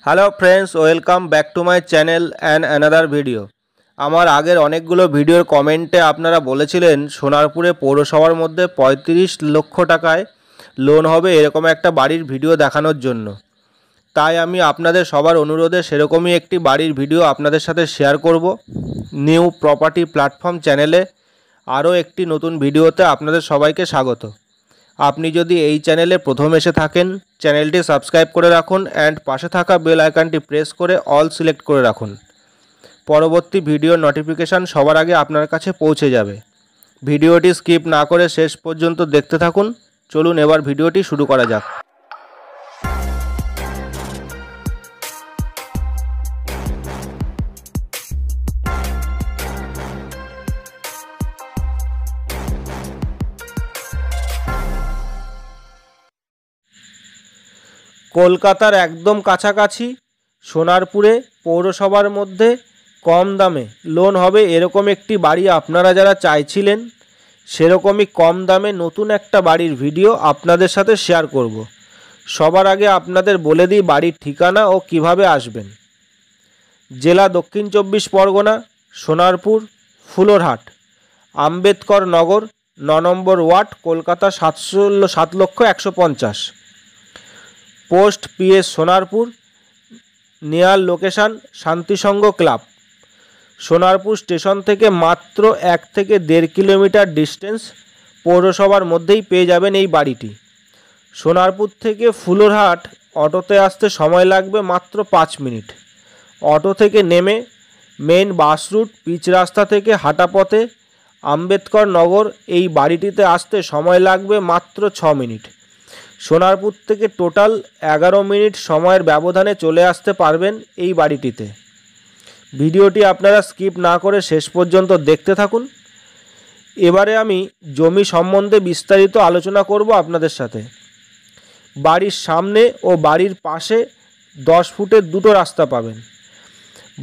Hello friends, welcome back to my channel and another video. আমার আগের অনেকগুলো ভিডিওর কমেন্টে আপনারা বলেছিলেন সোনারপুরে পৌরসভার মধ্যে ৩৫ লক্ষ টাকায় লোন হবে এরকম একটা বাড়ির ভিডিও দেখানোর জন্য। তাই আমি আপনাদের সবার অনুরোধে সেরকমই একটি বাড়ির ভিডিও আপনাদের সাথে শেয়ার করব। নিউ প্রপার্টি প্ল্যাটফর্ম চ্যানেলে আরও একটি নতুন ভিডিওতে আপনাদের সবাইকে স্বাগত। আপনি যদি এই চ্যানেলে প্রথম এসে থাকেন, চ্যানেলটি সাবস্ক্রাইব করে রাখুন অ্যান্ড পাশে থাকা বেল আইকনটি প্রেস করে অল সিলেক্ট করে রাখুন। পরবর্তী ভিডিওর নোটিফিকেশান সবার আগে আপনার কাছে পৌঁছে যাবে। ভিডিওটি স্কিপ না করে শেষ পর্যন্ত দেখতে থাকুন। চলুন এবার ভিডিওটি শুরু করা যাক। কলকাতার একদম কাছাকাছি সোনারপুরে পৌরসভার মধ্যে কম দামে লোন হবে এরকম একটি বাড়ি আপনারা যারা চাইছিলেন, সেরকমই কম দামে নতুন একটা বাড়ির ভিডিও আপনাদের সাথে শেয়ার করব। সবার আগে আপনাদের বলে দিই বাড়ির ঠিকানা ও কিভাবে আসবেন। জেলা দক্ষিণ ২৪ পরগনা, সোনারপুর, ফুলরহাট, আম্বেদকর নগর, ৯ নম্বর ওয়ার্ড, কলকাতা ৭,১৫০। Post PS Sonarpur, near location Shantisangha club. Sonarpur station থেকে মাত্র ১ থেকে ১.৫ কিলোমিটার ডিস্টেন্স, পৌরসভার মধ্যেই পেয়ে যাবেন এই বাড়িটি। সোনারপুর থেকে ফুলরহাট অটোতে আসতে সময় লাগবে মাত্র ৫ মিনিট। অটো থেকে নেমে মেন বাস রুট পিচ রাস্তা থেকে হাঁটা পথে আম্বেদকর নগর এই বাড়িটিতে আসতে সময় লাগবে মাত্র ৬ মিনিট। সোনারপুর থেকে টোটাল ১১ মিনিট সময়ের ব্যবধানে চলে আসতে পারবেন এই বাড়িটিতে। ভিডিওটি আপনারা স্কিপ না করে শেষ পর্যন্ত দেখতে থাকুন। এবারে আমি জমি সম্বন্ধে বিস্তারিত আলোচনা করব আপনাদের সাথে। বাড়ির সামনে ও বাড়ির পাশে ১০ ফুটের দুটো রাস্তা পাবেন।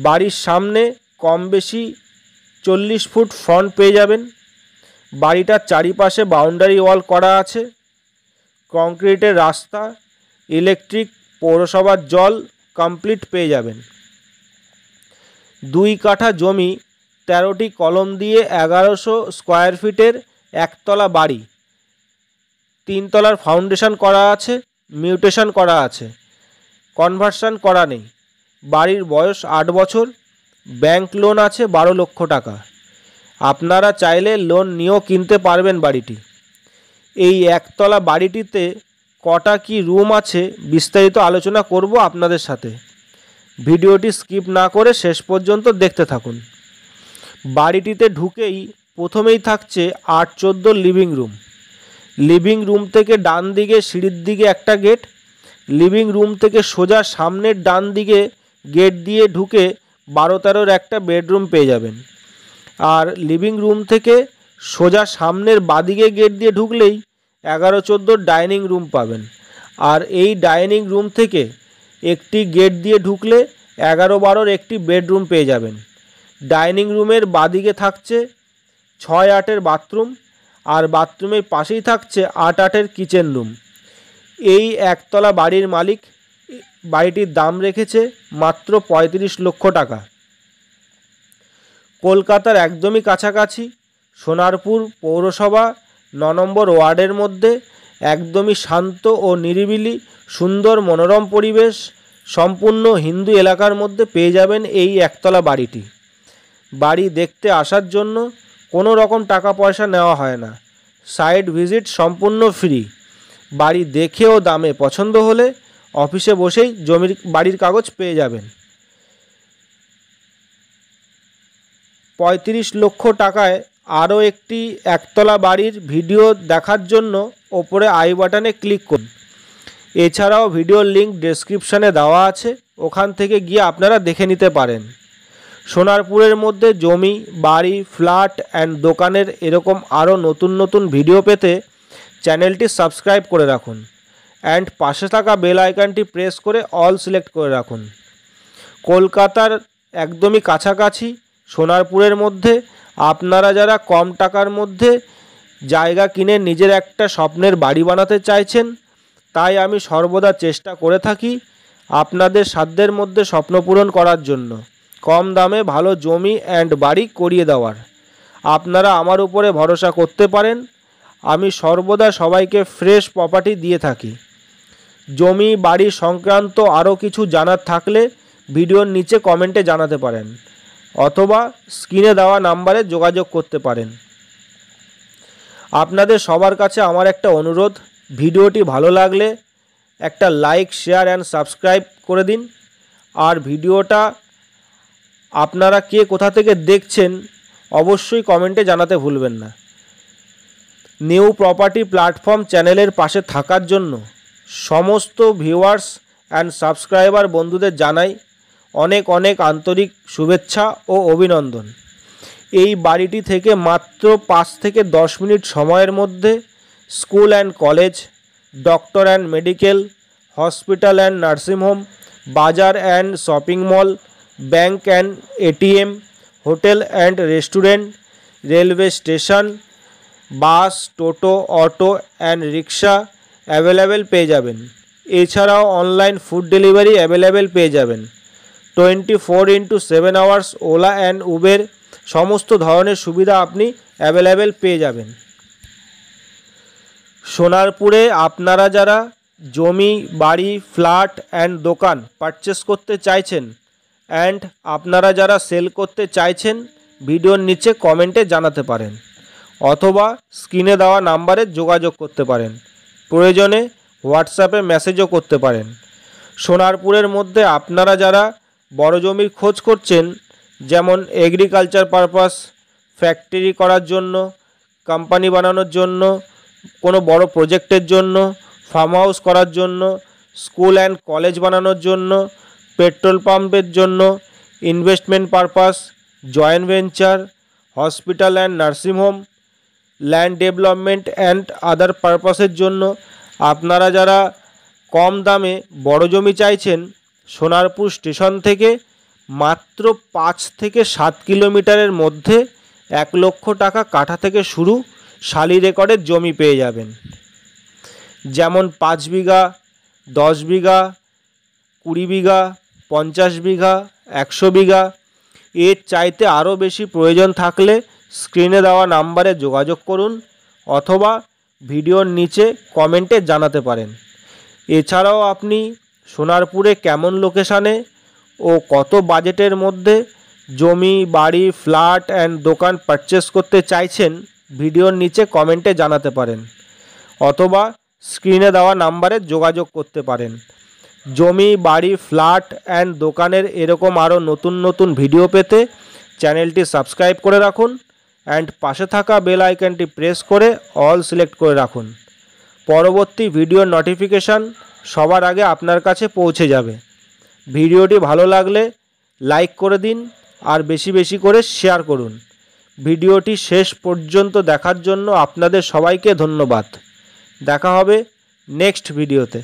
বাড়ির সামনে কম বেশি ৪০ ফুট ফ্রন্ট পেয়ে যাবেন। বাড়িটার চারিপাশে বাউন্ডারি ওয়াল করা আছে। কংক্রিটের রাস্তা, ইলেকট্রিক, পৌরসভার জল কমপ্লিট পেয়ে যাবেন। ২ কাঠা জমি, ১৩টি কলম দিয়ে ১১০০ স্কোয়ার ফিটের একতলা বাড়ি। ৩ তলার ফাউন্ডেশন করা আছে, মিউটেশন করা আছে, কনভার্সন করা নেই। বাড়ির বয়স ৮ বছর। ব্যাংক লোন আছে ১২ লক্ষ টাকা। আপনারা চাইলে লোন নিয়েও কিনতে পারবেন বাড়িটি। এই একতলা বাড়িটিতে কটা কি রুম আছে বিস্তারিত আলোচনা করব আপনাদের সাথে। ভিডিওটি স্কিপ না করে শেষ পর্যন্ত দেখতে থাকুন। বাড়িটিতে ঢুকেই প্রথমেই থাকছে ৮-১৪ লিভিং রুম। লিভিং রুম থেকে ডান দিকে সিঁড়ির দিকে একটা গেট। লিভিং রুম থেকে সোজা সামনের ডান দিকে গেট দিয়ে ঢুকে ১২-১৩ একটা বেডরুম পেয়ে যাবেন। আর লিভিং রুম থেকে সোজা সামনের বাদিকে গেট দিয়ে ঢুকলেই ১১-১৪ ডাইনিং রুম পাবেন। আর এই ডাইনিং রুম থেকে একটি গেট দিয়ে ঢুকলে ১১-১২ একটি বেডরুম পেয়ে যাবেন। ডাইনিং রুমের বাদিকে থাকছে ৬-৮ বাথরুম, আর বাথরুমের পাশেই থাকছে ৮-৮ কিচেন রুম। এই একতলা বাড়ির মালিক বাড়িটির দাম রেখেছে মাত্র ৩৫ লক্ষ টাকা। কলকাতার একদমই কাছাকাছি সোনারপুর পৌরসভা ৯ নম্বর ওয়ার্ডের মধ্যে একদমই শান্ত ও নিরিবিলি সুন্দর মনোরম পরিবেশ সম্পূর্ণ হিন্দু এলাকার মধ্যে পেয়ে যাবেন এই একতলা বাড়িটি। বাড়ি দেখতে আসার জন্য কোনো রকম টাকা পয়সা নেওয়া হয় না। সাইট ভিজিট সম্পূর্ণ ফ্রি। বাড়ি দেখে ও দামে পছন্দ হলে অফিসে বসেই বাড়ির কাগজ পেয়ে যাবেন। ৩৫ লক্ষ টাকায় আরও একটি একতলা বাড়ির ভিডিও দেখার জন্য ওপরে আই বাটনে ক্লিক করুন। এছাড়াও ভিডিওর লিঙ্ক ডেসক্রিপশানে দেওয়া আছে, ওখান থেকে গিয়ে আপনারা দেখে নিতে পারেন। সোনারপুরের মধ্যে জমি, বাড়ি, ফ্ল্যাট অ্যান্ড দোকানের এরকম আরও নতুন নতুন ভিডিও পেতে চ্যানেলটি সাবস্ক্রাইব করে রাখুন অ্যান্ড পাশে থাকা বেল আইকনটি প্রেস করে অল সিলেক্ট করে রাখুন। কলকাতার একদমই কাছাকাছি সোনারপুরের মধ্যে আপনারা যারা কম টাকার মধ্যে জায়গা কিনে নিজের একটা স্বপ্নের বাড়ি বানাতে চাইছেন, তাই আমি সর্বদা চেষ্টা করে থাকি আপনাদের সাধ্যের মধ্যে স্বপ্ন পূরণ করার জন্য, কম দামে ভালো জমি অ্যান্ড বাড়ি করিয়ে দেওয়ার। আপনারা আমার উপরে ভরসা করতে পারেন। আমি সর্বদা সবাইকে ফ্রেশ প্রপার্টি দিয়ে থাকি। জমি বাড়ি সংক্রান্ত আরও কিছু জানার থাকলে ভিডিওর নিচে কমেন্টে জানাতে পারেন, অথবা স্ক্রিনে দেওয়া নাম্বারে যোগাযোগ করতে পারেন। আপনাদের সবার কাছে আমার একটা অনুরোধ, ভিডিওটি ভালো লাগলে একটা লাইক, শেয়ার অ্যান্ড সাবস্ক্রাইব করে দিন। আর ভিডিওটা আপনারা কে কোথা থেকে দেখছেন অবশ্যই কমেন্টে জানাতে ভুলবেন না। নিউ প্রপার্টি প্ল্যাটফর্ম চ্যানেলের পাশে থাকার জন্য সমস্ত ভিউয়ার্স অ্যান্ড সাবস্ক্রাইবার বন্ধুদের জানাই অনেক অনেক আন্তরিক শুভেচ্ছা ও অভিনন্দন। এই বাড়িটি থেকে মাত্র 5 থেকে 10 মিনিট সময়ের মধ্যে school and college, doctor and medical, hospital and nursing home, বাজার and shopping mall, bank and ATM, hotel and restaurant, railway station, bus, টোটো, অটো অ্যান্ড রিক্সা অ্যাভেলেবেল পেয়ে যাবেন। এছাড়াও অনলাইন ফুড ডেলিভারি অ্যাভেলেবেল পেয়ে যাবেন। 24x7 hours OLA and Uber সমস্ত ধরনের সুবিধা আপনি অ্যাভেলেবেল পেয়ে যাবেন। সোনারপুরে আপনারা যারা জমি, বাড়ি, ফ্ল্যাট অ্যান্ড দোকান পারচেস করতে চাইছেন অ্যান্ড আপনারা যারা সেল করতে চাইছেন, ভিডিওর নিচে কমেন্টে জানাতে পারেন, অথবা স্ক্রিনে দেওয়া নাম্বারে যোগাযোগ করতে পারেন। প্রয়োজনে হোয়াটসঅ্যাপে মেসেজও করতে পারেন। সোনারপুরের মধ্যে আপনারা যারা বড় জমির খোঁজ করছেন, যেমন এগ্রিকালচার পারপাস, ফ্যাক্টরি করার জন্য, কোম্পানি বানানোর জন্য, কোনো বড় প্রজেক্টের জন্য, ফার্ম হাউস করার জন্য, স্কুল অ্যান্ড কলেজ বানানোর জন্য, পেট্রোল পাম্পের জন্য, investment purpose, joint venture, hospital and nursing home, land development and other পারপাসের জন্য আপনারা যারা কম দামে বড় জমি চাইছেন, সোনারপুর স্টেশন থেকে মাত্র 5 থেকে 7 কিলোমিটারের মধ্যে 1 লক্ষ টাকা কাঠা থেকে শুরু শালি রেকর্ডের জমি পেয়ে যাবেন। যেমন 5 বিঘা, 10 বিঘা, 20 বিঘা, 50 বিঘা, 100 বিঘা। এর চাইতে আরও বেশি প্রয়োজন থাকলে স্ক্রিনে দেওয়া নাম্বারে যোগাযোগ করুন, অথবা ভিডিওর নিচে কমেন্টে জানাতে পারেন। এছাড়াও আপনি সোনারপুরে কেমন লোকেশানে ও কত বাজেটের মধ্যে জমি, বাড়ি, ফ্ল্যাট অ্যান্ড দোকান পারচেস করতে চাইছেন, ভিডিওর নিচে কমেন্টে জানাতে পারেন, অথবা স্ক্রিনে দেওয়া নাম্বারে যোগাযোগ করতে পারেন। জমি, বাড়ি, ফ্ল্যাট অ্যান্ড দোকানের এরকম আরও নতুন নতুন ভিডিও পেতে চ্যানেলটি সাবস্ক্রাইব করে রাখুন অ্যান্ড পাশে থাকা বেল আইকনটি প্রেস করে অল সিলেক্ট করে রাখুন। পরবর্তী ভিডিওর নোটিফিকেশান সবার আগে আপনার কাছে পৌঁছে যাবে। ভিডিওটি ভালো লাগলে লাইক করে দিন আর বেশি বেশি করে শেয়ার করুন। ভিডিওটি শেষ পর্যন্ত দেখার জন্য আপনাদের সবাইকে ধন্যবাদ। দেখা হবে নেক্সট ভিডিওতে।